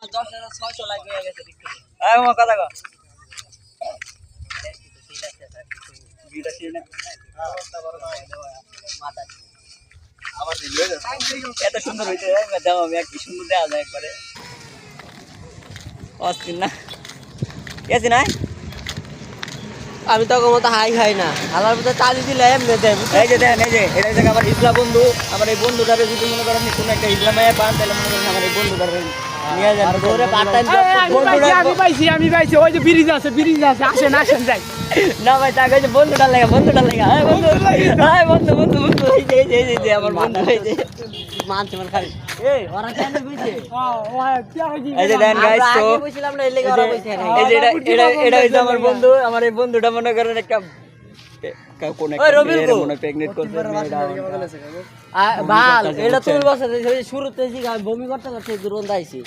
10,600 লাগবে গেছে দেখতে আয় মামা কথা কও বিটা ছিল না মাথা আবার দিল এত সুন্দর হইছে দাও আমি কি সুন্দর দেওয়া যায় একবারে অস্থির না কেসি নাই আমি তো কোনো হাই খাই না হালার মধ্যে চালি দিলে এমনি দেয় এই যে দেখেন এই যে এটা হচ্ছে আমার ইসলাম বন্ধু আমার এই বন্ধুটারে যদি মনে করেন কোনো একটা ইসলামে পান তাহলে মনে করেন আমার এই বন্ধুটারে নিয়ে যান ধরে পার্ট টাইম আমি পাইছি ওই যে ব্রিজ আছে আসেন যাই না ভাই তা কইছে বন্ধুটা লাগা হ্যাঁ বন্ধু এই যে আমার বন্ধু এই যে মানছে মানে খাই এই ওরা কেন কইছে এই যে দেন গাইস তো আগে কইছিলাম না এলে ওরা কইছে এই যে এটা হইছে আমার বন্ধু আমার এই বন্ধুটা মনে করেন একটা কোন একটা মনে প্রেগনেন্ট করছে ভাল এটা তোর বসে শুরুতে বমি করতে করতে দূর আইছি